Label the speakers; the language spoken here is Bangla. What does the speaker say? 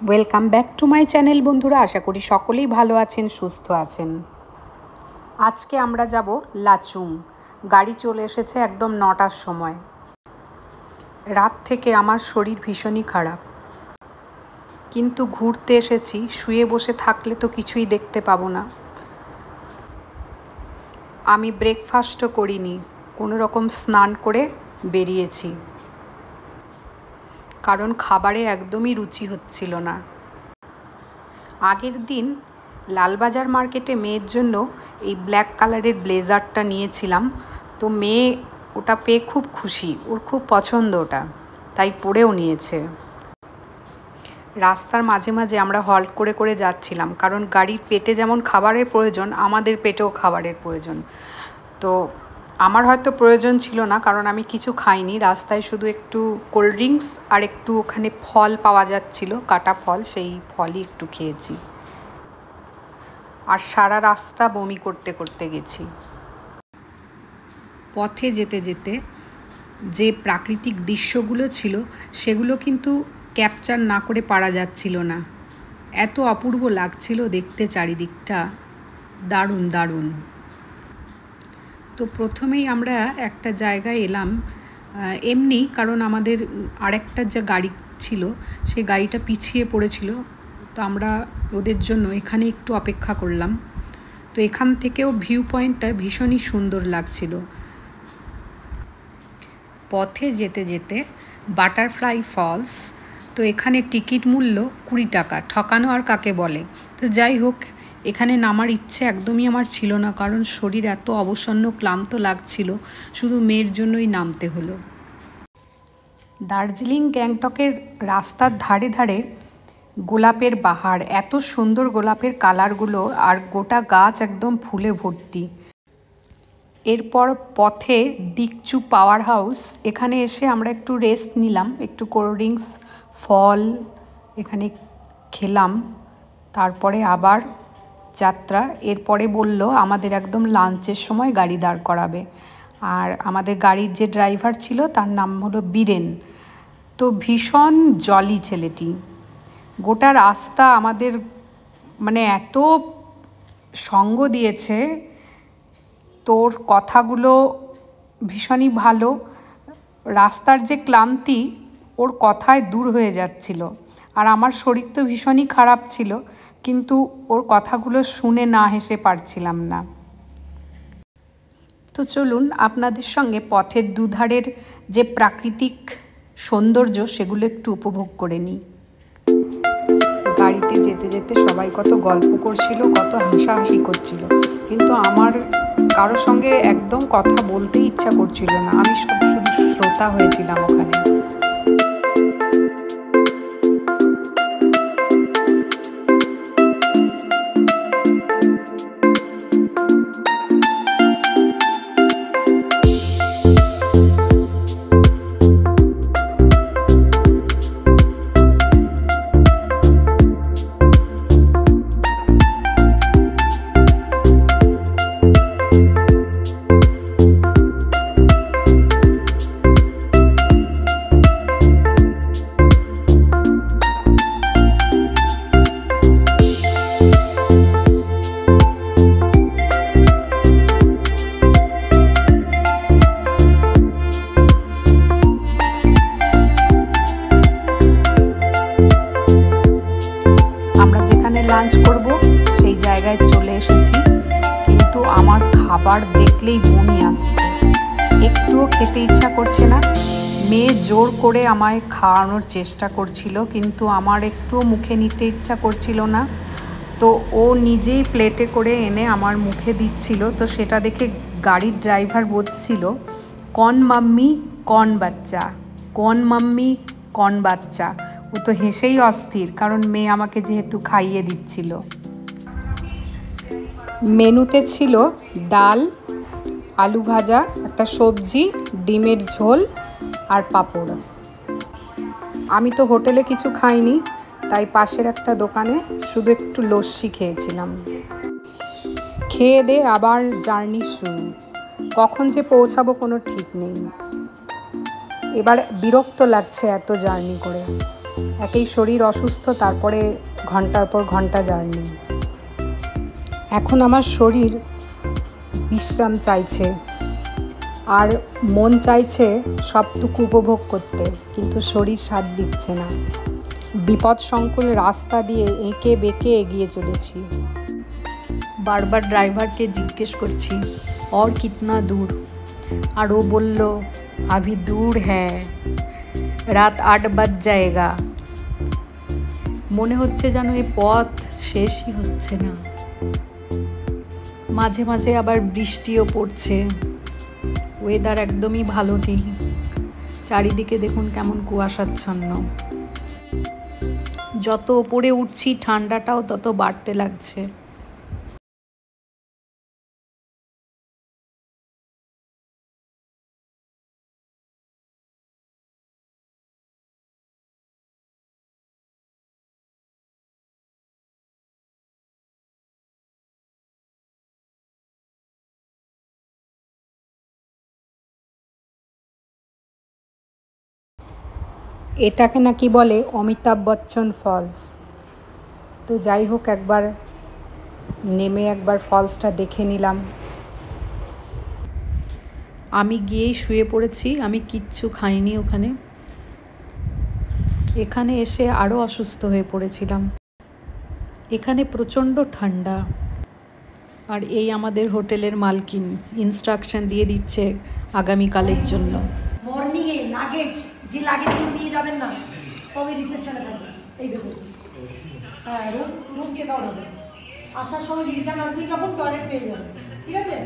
Speaker 1: Welcome back to my channel বন্ধুরা। আশা করি সকলেই ভালো আছেন, সুস্থ আছেন। আজকে আমরা যাব লাচুং। গাড়ি চলে এসেছে একদম 9টার সময়। রাত থেকে আমার শরীর ভীষণই খারাপ, কিন্তু ঘুরতে এসেছি। শুয়ে বসে থাকলে তো কিছুই দেখতে পাবো না। আমি ব্রেকফাস্টও করিনি, কোনো রকম স্নান করে বেরিয়েছি, কারণ খাবারে একদমই রুচি হচ্ছিল না। আগের দিন লালবাজার মার্কেটে মেয়ের জন্য এই ব্ল্যাক কালারের ব্লেজারটা নিয়েছিলাম, তো মেয়ে ওটা পেয়ে খুব খুশি, ওর খুব পছন্দ ওটা, তাই পরেও নিয়েছে। রাস্তার মাঝে মাঝে আমরা হল্ট করে করে যাচ্ছিলাম, কারণ গাড়ির পেটে যেমন খাবারের প্রয়োজন, আমাদের পেটেও খাবারের প্রয়োজন। তো আমার হয়তো প্রয়োজন ছিল না, কারণ আমি কিছু খাইনি। রাস্তায় শুধু একটু কোল্ড ড্রিঙ্কস আর একটু ওখানে ফল পাওয়া যাচ্ছিল, কাটা ফল, সেই ফলই একটু খেয়েছি। আর সারা রাস্তা বমি করতে করতে গেছি। পথে যেতে যেতে যে প্রাকৃতিক দৃশ্যগুলো ছিল সেগুলো কিন্তু ক্যাপচার না করে পারা যাচ্ছিল না। এত অপূর্ব লাগছিল দেখতে চারিদিকটা, দারুণ দারুণ। তো প্রথমেই আমরা একটা জায়গায় এলাম এমনি, কারণ আমাদের আরেকটা যে গাড়ি ছিল সেই গাড়িটা পিছিয়ে পড়েছিল, তো আমরা ওদের জন্য এখানে একটু অপেক্ষা করলাম। তো এখান থেকেও ভিউ পয়েন্টটা ভীষণই সুন্দর লাগছিল। পথে যেতে যেতে বাটারফ্লাই ফলস, তো এখানে টিকিট মূল্য 20 টাকা। ঠকানো আর কাকে বলে। তো যাই হোক, এখানে নামার ইচ্ছে একদমই আমার ছিল না, কারণ শরীর এত অবসন্ন ক্লান্ত লাগছিল, শুধু মেয়ের জন্যই নামতে হলো। দার্জিলিং গ্যাংটকের রাস্তার ধারে ধারে গোলাপের বাহার, এত সুন্দর গোলাপের কালারগুলো, আর গোটা গাছ একদম ফুলে ভর্তি। এরপর পথে ডিকচু পাওয়ার হাউস, এখানে এসে আমরা একটু রেস্ট নিলাম, একটু কোল্ড ড্রিঙ্কস, ফল এখানে খেলাম, তারপরে আবার যাত্রা। এরপরে বলল আমাদের একদম লাঞ্চের সময় গাড়ি দাঁড় করাবে, আর আমাদের গাড়ির যে ড্রাইভার ছিল তার নাম হলো বীরেন। তো ভীষণ জলি ছেলেটি। গোটা রাস্তা আমাদের মানে এত সঙ্গ দিয়েছে, তোর কথাগুলো ভীষণই ভালো। রাস্তার যে ক্লান্তি ওর কথায় দূর হয়ে যাচ্ছিল, আর আমার শরীর তো ভীষণই খারাপ ছিল, কিন্তু ওর কথাগুলো শুনে না হেসে পারছিলাম না। তো চলুন আপনাদের সঙ্গে পথের দুধারের যে প্রাকৃতিক সৌন্দর্য সেগুলো একটু উপভোগ করে নিই। গাড়িতে যেতে যেতে সবাই কত গল্প করছিল, কত হাসাহাসি করছিল, কিন্তু আমার কারোর সঙ্গে একদম কথা বলতেই ইচ্ছা করছিল না। আমি শুধু শ্রোতা হয়েছিলাম ওখানে। লাঞ্চ করব সেই জায়গায় চলে এসেছি, কিন্তু আমার খাবার দেখলেই বমি আসছে, একটুও খেতে ইচ্ছা করছে না। মেয়ে জোর করে আমায় খাওয়ানোর চেষ্টা করছিল, কিন্তু আমার একটুও মুখে নিতে ইচ্ছা করছিল না। তো ও নিজেই প্লেটে করে এনে আমার মুখে দিচ্ছিল। তো সেটা দেখে গাড়ির ড্রাইভার বলছিল, কন মাম্মি কন বাচ্চা, কন মাম্মি কন বাচ্চা। ও তো হেসেই অস্থির, কারণ মেয়ে আমাকে যেহেতু খাইয়ে দিচ্ছিল। মেনুতে ছিল ডাল, আলু ভাজা, একটা সবজি, ডিমের ঝোল আর পাঁপড়। আমি তো হোটেলে কিছু খাইনি, তাই পাশের একটা দোকানে শুধু একটু লস্যি খেয়েছিলাম। খেয়ে দিয়ে আবার জার্নি শুরু। কখন যে পৌঁছাবো কোনো ঠিক নেই। এবার বিরক্ত লাগছে এত জার্নি করে। একেই শরীর অসুস্থ, তারপরে ঘন্টার পর ঘন্টা জার্নি। এখন আমার শরীর বিশ্রাম চাইছে আর মন চাইছে সবটুকু উপভোগ করতে, কিন্তু শরীর সাথ দিচ্ছে না। বিপদসংকুল রাস্তা দিয়ে এঁকে বেঁকে এগিয়ে চলেছি। বারবার ড্রাইভারকে জিজ্ঞেস করছি और कितना दूर, আর ও বলল अभी दूर है, রাত 8 বাজ जाएगा। মনে হচ্ছে যেন এই পথ শেষই হচ্ছে না। মাঝে মাঝে আবার বৃষ্টিও পড়ছে, ওয়েদার একদমই ভালো নেই। চারিদিকে দেখুন কেমন কুয়াশাচ্ছন্ন। যত ওপরে উঠছি ঠান্ডাটাও তত বাড়তে লাগছে। এটাকে নাকি বলে অমিতাভ বচ্চন ফলস। তো যাই হোক, একবার নেমে একবার ফলসটা দেখে নিলাম। আমি গিয়েই শুয়ে পড়েছি, আমি কিচ্ছু খাইনি ওখানে। এখানে এসে আরও অসুস্থ হয়ে পড়েছিলাম। এখানে প্রচণ্ড ঠান্ডা। আর এই আমাদের হোটেলের মালকিন ইনস্ট্রাকশন দিয়ে দিচ্ছে আগামীকালের জন্য।
Speaker 2: মর্নিংয়ে লাগেজ, যে লাগেজগুলো নিয়ে যাবেন না সবই রিসেপশনে থাকবে। এই দেখুন, হ্যাঁ, রুম চেক আউট হবে। আসার সময় রিটার্ন আসবে যখন টয়লেট পেয়ে যাবে, ঠিক আছে।